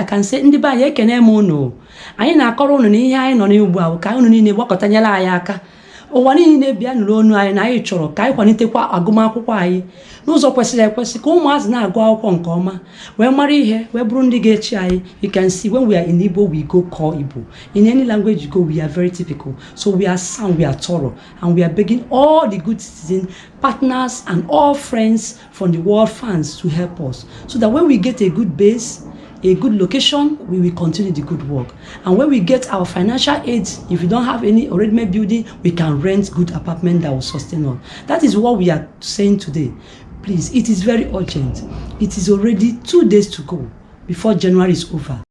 I can say ndị ba anyị ekene m unu. Anyị na-akọrọ unu na ihe anyị nọ n'ugbu a ka unu niile gbakọtanyere anyị aka. Ụwa niile bịa nụrụ onu anyị na anyị chọrọ ka anyị kwalitekwa agụmakwụkwọ anyị n'ụzọ kwesịrị ekwesị ka ụmụazị na-agụ akwụkwọ nke ọma wee mara ihe wee bụrụ ndị ga-echi anyị. You can see when we are in Igbo we go call Igbo. In any language you go we are very typical. So we are sound, we are thorough, and we are begging all the good citizens, partners and all friends from the world fans to help us so that when we get a good base, a good location, we will continue the good work. And when we get our financial aids, if we don't have any already made building, we can rent good apartment that will sustain us. That is what we are saying today. Please, it is very urgent. It is already 2 days to go before January is over.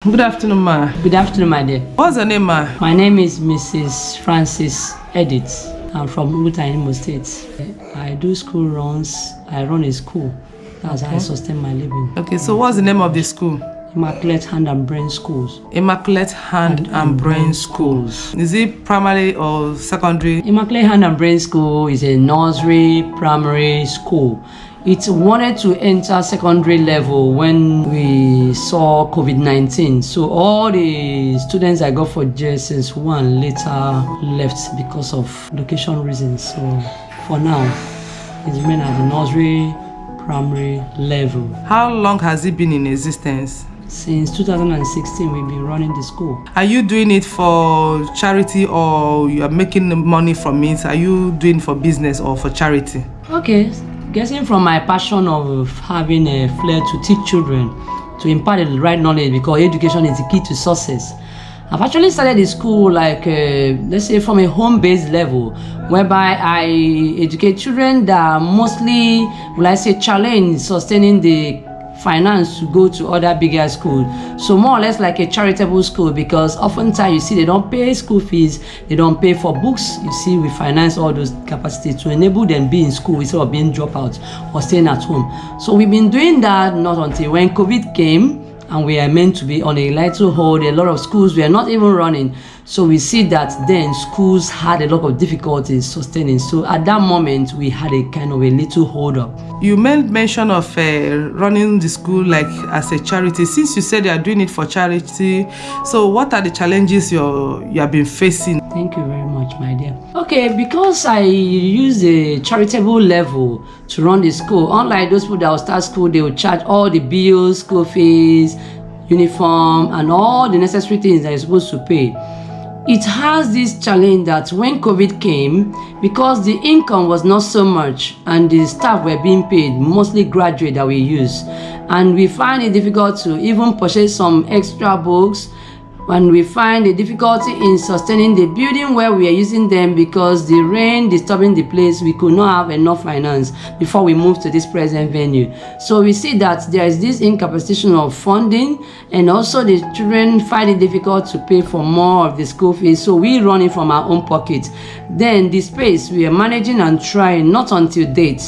Good afternoon, ma. Good afternoon, my dear. What's your name, ma? My name is Mrs. Francis Edith. I'm from Uta, Imo State. I do school runs. I run a school. That's how I sustain my living. Okay, so what's the name of the school? Immaculate Hand and Brain Schools. Immaculate Hand and Brain Schools. Is it primary or secondary? Immaculate Hand and Brain School is a nursery primary school. It wanted to enter secondary level when we saw COVID-19. So all the students I got for JSS1 later left because of location reasons. So for now, it remains at the nursery primary level. How long has it been in existence? Since 2016, we've been running the school. Are you doing it for charity or you are making money from it? Are you doing it for business or for charity? Okay. Guessing from my passion of having a flair to teach children, to impart the right knowledge, because education is the key to success. I've actually started the school like, let's say from a home-based level, whereby I educate children that are mostly, will I say, challenged sustaining the finance to go to other bigger schools. So more or less like a charitable school, because oftentimes you see they don't pay school fees, they don't pay for books. You see, we finance all those capacities to enable them be in school instead of being dropouts or staying at home. So we've been doing that not until when COVID came and we are meant to be on a little hold. A lot of schools were not even running. So we see that then schools had a lot of difficulties sustaining. So at that moment, we had a kind of a little hold up. You made mention of running the school like as a charity. Since you said you are doing it for charity, so what are the challenges you have been facing? Thank you very much, my dear. Okay, because I use a charitable level to run the school, unlike those people that will start school, they will charge all the bills, school fees, uniform, and all the necessary things that you're supposed to pay. It has this challenge that when COVID came, because the income was not so much and the staff were being paid, mostly graduate that we use, and we find it difficult to even purchase some extra books, and we find the difficulty in sustaining the building where we are using them because the rain disturbing the place, we could not have enough finance before we moved to this present venue. So we see that there is this incapacitation of funding, and also the children find it difficult to pay for more of the school fees. So we run it from our own pocket. Then the space we are managing and trying, not until date,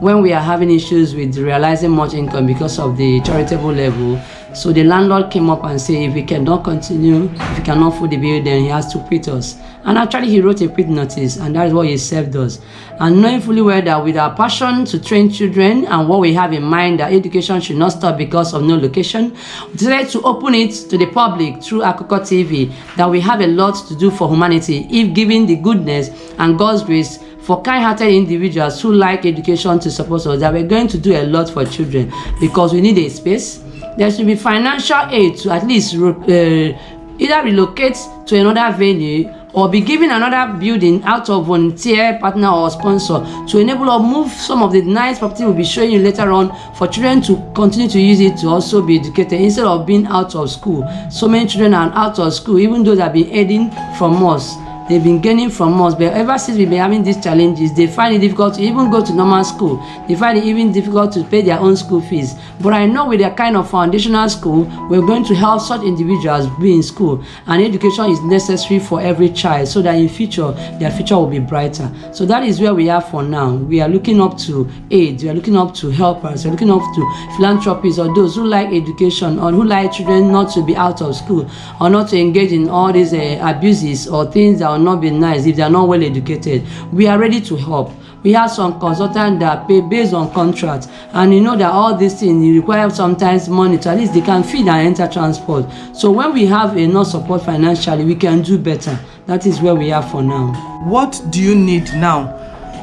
when we are having issues with realizing much income because of the charitable level. So the landlord came up and said, if we cannot continue, if we cannot afford the bill, then he has to quit us. And actually he wrote a quit notice, and that is what he served us. And knowing fully well that with our passion to train children and what we have in mind that education should not stop because of no location, we decided to open it to the public through Akoko TV, that we have a lot to do for humanity if given the goodness and God's grace for kind-hearted individuals who like education to support us, that we're going to do a lot for children, because we need a space. There should be financial aid to at least either relocate to another venue or be given another building out of volunteer, partner or sponsor to enable us move some of the nice property we'll be showing you later on for children to continue to use it to also be educated instead of being out of school. So many children are out of school, even though they've been aiding from us. They've been gaining from us, but ever since we've been having these challenges, they find it difficult to even go to normal school. They find it even difficult to pay their own school fees. But I know with a kind of foundational school, we're going to help such individuals be in school, and education is necessary for every child so that in future, their future will be brighter. So that is where we are for now. We are looking up to aid, we are looking up to helpers, we are looking up to philanthropists or those who like education or who like children not to be out of school or not to engage in all these abuses or things that will not be nice if they are not well educated. We are ready to help. We have some consultants that pay based on contract, and you know that all these things require sometimes money to at least they can feed and enter transport. So when we have enough support financially, we can do better. That is where we are for now. What do you need now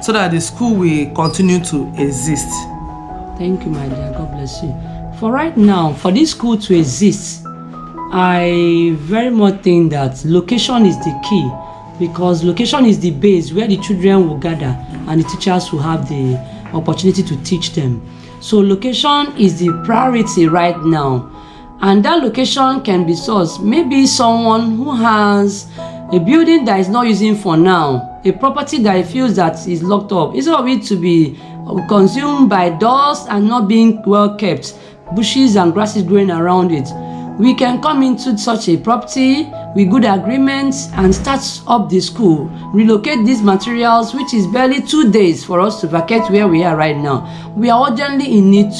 so that the school will continue to exist? Thank you, my dear. God bless you. For right now, for this school to exist, I very much think that location is the key, because location is the base where the children will gather and the teachers will have the opportunity to teach them. So location is the priority right now, and that location can be sourced. Maybe someone who has a building that is not using for now, a property that he feels that is locked up, instead of it to be consumed by dust and not being well kept, bushes and grasses growing around it, we can come into such a property with good agreements and start up the school, relocate these materials, which is barely 2 days for us to vacate where we are right now. We are urgently in need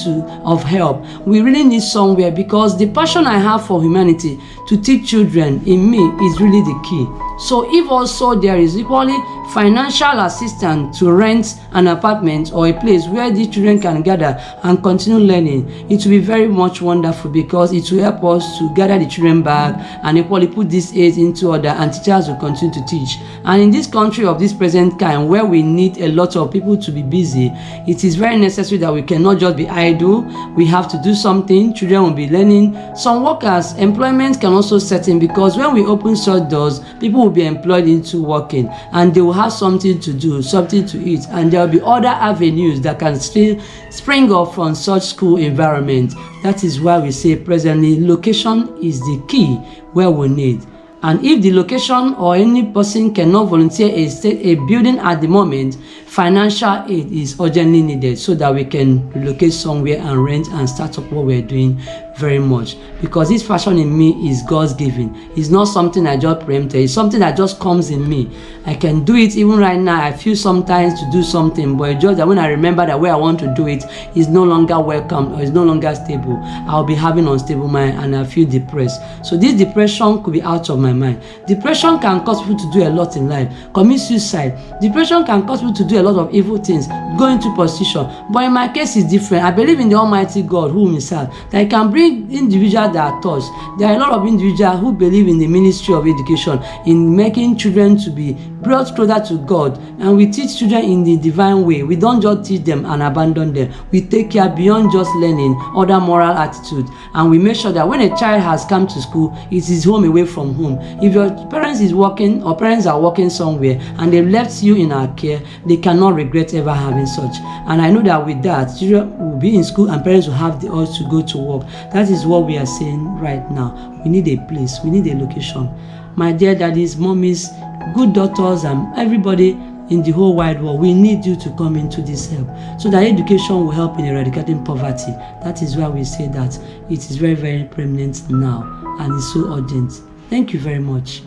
of help. We really need somewhere, because the passion I have for humanity to teach children in me is really the key. So if also there is equally financial assistance to rent an apartment or a place where the children can gather and continue learning, it will be very much wonderful, because it will help us to gather the children back and equally put this aid into order, and teachers will continue to teach. And in this country of this present kind, where we need a lot of people to be busy, it is very necessary that we cannot just be idle. We have to do something. Children will be learning. Some workers, employment can also set in, because when we open such doors, people will be employed into working, and they will have something to do, something to eat, and there will be other avenues that can still spring up from such school environment. That is why we say presently location is the key where we need. And if the location or any person cannot volunteer a building at the moment, financial aid is urgently needed so that we can relocate somewhere and rent and start up what we're doing very much. Because this passion in me is God's given. It's not something I just preempted. It's something that just comes in me. I can do it even right now. I feel sometimes to do something, but it's just that when I remember that where I want to do it is no longer welcome or is no longer stable, I'll be having unstable mind and I feel depressed. So this depression could be out of my mind. Depression can cause people to do a lot in life, commit suicide. Depression can cause people to do a lot of evil things, go into prostitution. But in my case, it's different. I believe in the Almighty God whom we serve, that He can bring individuals that are touched. There are a lot of individuals who believe in the ministry of education, in making children to be brought closer to God, and we teach children in the divine way. We don't just teach them and abandon them. We take care beyond just learning other moral attitude, and we make sure that when a child has come to school, it is home away from home. If your parents is working or parents are working somewhere and they left you in our care, they cannot regret ever having such. And I know that with that, children will be in school and parents will have the urge to go to work. That is what we are saying right now. We need a place, we need a location. My dear daddies, mommies, good doctors, and everybody in the whole wide world, we need you to come into this help so that education will help in eradicating poverty. That is why we say that it is very, very preeminent now and it's so urgent. Thank you very much.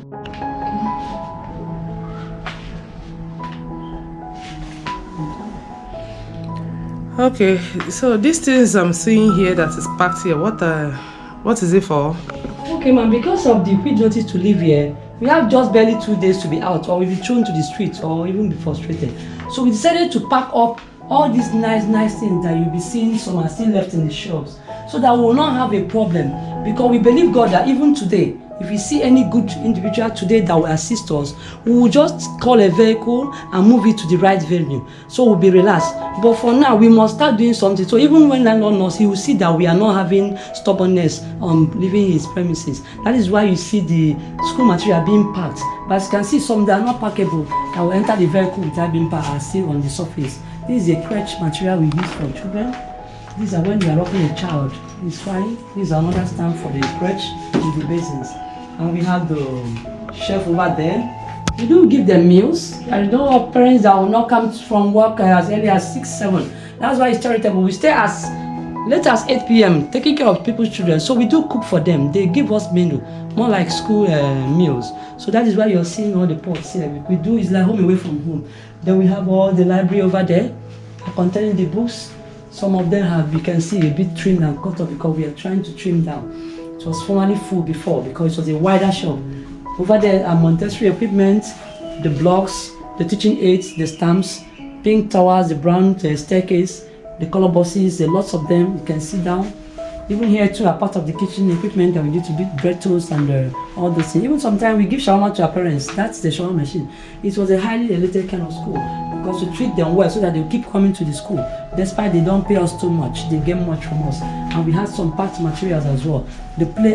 Okay, so these things I'm seeing here that is packed here, what is it for? Okay, ma'am, because of the quick notice to live here, we have just barely 2 days to be out, or we'll be thrown to the streets, or even be frustrated. So we decided to pack up all these nice things that you'll be seeing. Some are still left in the shelves, so that we will not have a problem. Because we believe God that even today, if we see any good individual today that will assist us, we will just call a vehicle and move it to the right venue. So we'll be relaxed. But for now, we must start doing something. So even when landlord knows, he will see that we are not having stubbornness on leaving his premises. That is why you see the school material being packed. But you can see some that are not packable that will enter the vehicle without being packed are still on the surface. This is a crutch material we use for children. These are when you are rocking a child. It's fine. These are another stand for the crutch with the basins. And we have the chef over there. We do give them meals. I know of parents that will not come from work as early as 6, 7. That's why it's charitable. We stay as late as 8 p.m. taking care of people's children. So we do cook for them. They give us menu, more like school meals. So that is why you're seeing all the pots here. We do is like home away from home. Then we have all the library over there containing the books. Some of them have, you can see, a bit trimmed and cut off because we are trying to trim down. It was formerly full before because it was a wider shop. Over there are Montessori equipment, the blocks, the teaching aids, the stamps, pink towers, the brown staircase, the color buses, lots of them. You can sit down. Even here too are part of the kitchen equipment that we need to beat bread toast and all those things. Even sometimes we give shawarma to our parents. That's the shawarma machine. It was a highly elated kind of school because we treat them well so that they keep coming to the school. Despite they don't pay us too much, they get much from us. And we had some part materials as well. The play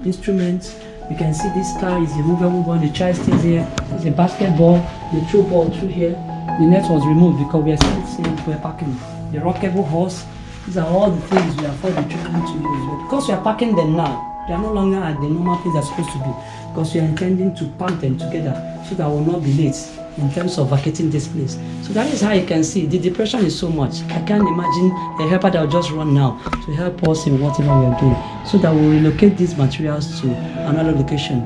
instruments. You can see this car is a movable one. The child stays here. There's a basketball. The throw ball through here. The net was removed because we are still saying we're parking. The rockable horse. These are all the things we afford the children to use. But because we are packing them now, they are no longer at the normal place they're supposed to be. Because we are intending to pack them together so that we will not be late in terms of vacating this place. So that is how you can see the depression is so much. I can't imagine a helper that will just run now to help us in whatever we are doing, so that we'll relocate these materials to another location.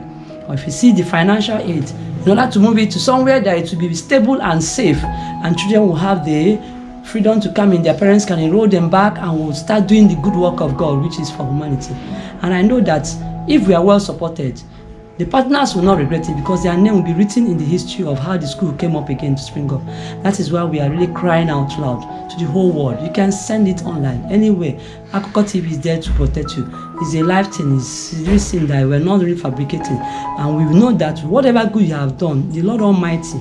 Or if you see the financial aid, in order to move it to somewhere that it will be stable and safe, and children will have the freedom to come in, their parents can enroll them back and will start doing the good work of God, which is for humanity. And I know that if we are well supported, the partners will not regret it because their name will be written in the history of how the school came up again to spring up. That is why we are really crying out loud to the whole world. You can send it online anyway. Akoko TV is there to protect you. It's a life thing. It's a real thing that we're not really fabricating. And we know that whatever good you have done, the Lord Almighty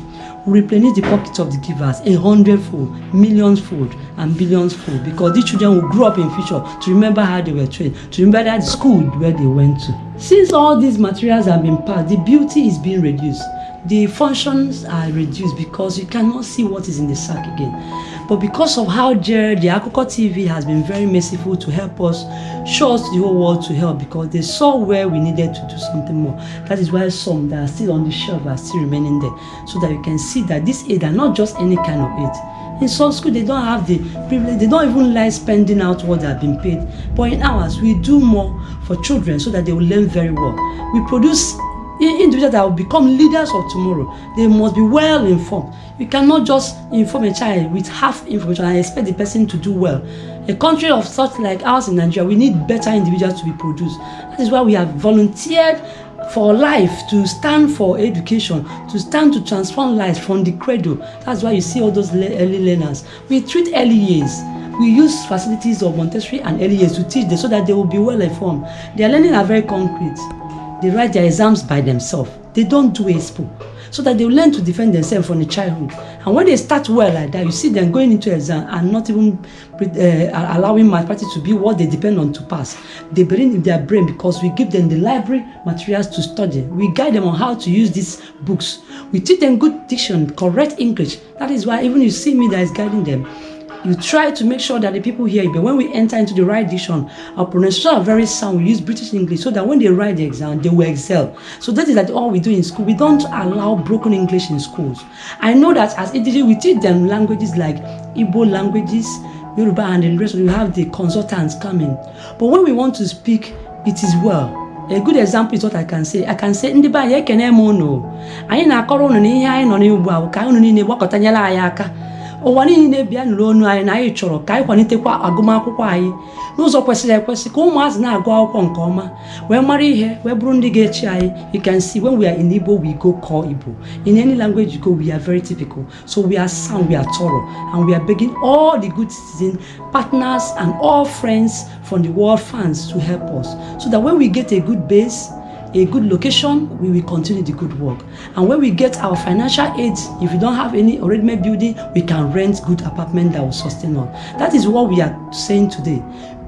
will replenish the pockets of the givers 100-fold, millions-fold, and billions-fold, because these children will grow up in future to remember how they were trained, to remember that school where they went to. Since all these materials have been passed, the beauty is being reduced. The functions are reduced because you cannot see what is in the sack again. But because of how the Akoko TV has been very merciful to help us, show us the whole world to help, because they saw where we needed to do something more. That is why some that are still on the shelf are still remaining there, so that you can see that this aid are not just any kind of aid. In some school, they don't have the privilege, they don't even like spending out what they have been paid. But in ours, we do more for children so that they will learn very well. We produce individuals that will become leaders of tomorrow. They must be well informed. You cannot just inform a child with half information and expect the person to do well. A country of such like ours in Nigeria, we need better individuals to be produced. That is why we have volunteered for life, to stand for education, to stand to transform lives from the cradle. That's why you see all those early learners. We treat early years. We use facilities of Montessori and early years to teach them so that they will be well informed. Their learning are very concrete. They write their exams by themselves. They don't do expo, so that they will learn to defend themselves from the childhood. And when they start well like that, you see them going into exam and not even allowing mathematics to be what they depend on to pass. They bring in their brain because we give them the library materials to study. We guide them on how to use these books. We teach them good diction, correct English. That is why even you see me that is guiding them, you try to make sure that the people hear you. But when we enter into the right diction, our pronunciation are very sound. We use British English so that when they write the exam, they will excel. So that is like all we do in school. We don't allow broken English in schools. I know that as EDG, we teach them languages like Igbo languages, Yoruba, and the rest. We have the consultants coming. But when we want to speak, it is well. A good example is what I can say. I can say, "Ndi ba ye kene mo no. Anyị na-akọrọ unu na ihe anyị nọ n'ugbu a ka unu niile gbakọtanyela anyị aka. Ụwa niile bịa nụrụ onu anyị na anyị chọrọ ka anyị kwanitekwa agụmakwụkwọ anyị n'ụzọ kwesịrị ekwesị, ka ụmụazị na-agụ akwụkwọ nke ọma wee mara ihe wee bụrụ ndị ga-echi anyị." You can see when we are in Igbo, we go call Igbo. In any language you go, we are very typical. So we are sound, we are thorough, and we are begging all the good citizens, partners, and all friends from the world fans to help us, so that when we get a good base, a good location, we will continue the good work. And when we get our financial aids, if we don't have any already made building, we can rent good apartment that will sustain us. That is what we are saying today.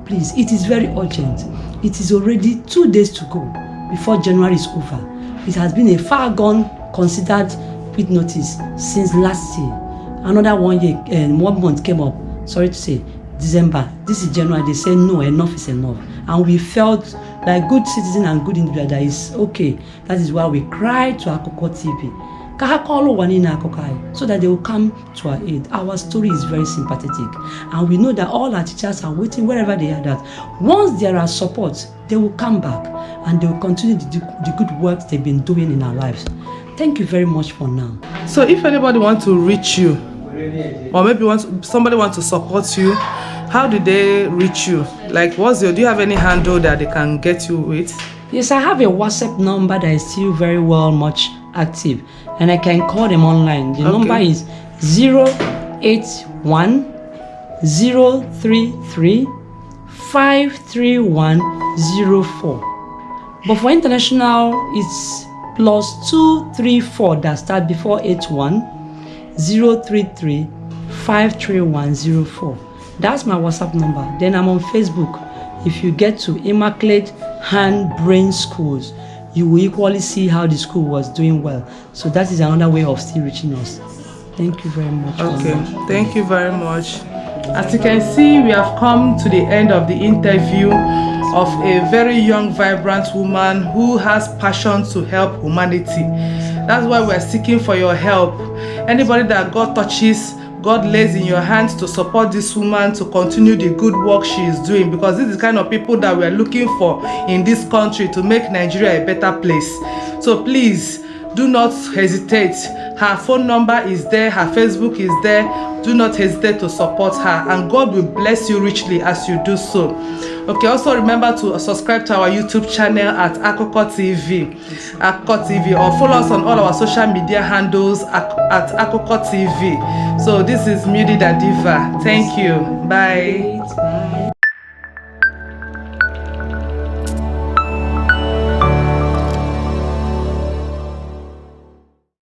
Please, it is very urgent. It is already 2 days to go before January is over. It has been a far gone considered quit notice since last year. Another 1 year and 1 month came up, sorry to say, December. This is January. They say no, enough is enough. And we felt like good citizen and good individual that is okay. That is why we cried to Akoko TV, so that they will come to our aid. Our story is very sympathetic, and we know that all our teachers are waiting wherever they are, that once there are support, they will come back and they will continue the good work they've been doing in our lives. Thank you very much for now. So if anybody wants to reach you, or maybe somebody wants to support you, how do they reach you? Like, do you have any handle that they can get you with? Yes, I have a WhatsApp number that is still very well much active, and I can call them online. The number is 081 033 53104. But for international, it's +234 that start before 81 033 53104. That's my WhatsApp number. Then I'm on Facebook. If you get to Immaculate Hand Brain Schools, you will equally see how the school was doing well. So that is another way of still reaching us. Thank you very much. Okay, thank you very much. As you can see, we have come to the end of the interview of a very young, vibrant woman who has passion to help humanity. That's why we're seeking for your help. Anybody that God touches, God lays in your hands to support this woman to continue the good work she is doing, because this is the kind of people that we are looking for in this country to make Nigeria a better place. So please, do not hesitate. Her phone number is there, her Facebook is there. Do not hesitate to support her, and God will bless you richly as you do so. Okay, also remember to subscribe to our YouTube channel at Akoko TV, or follow us on all our social media handles at Akoko TV. So this is Mudi the Diva. Thank you. Bye. Bye.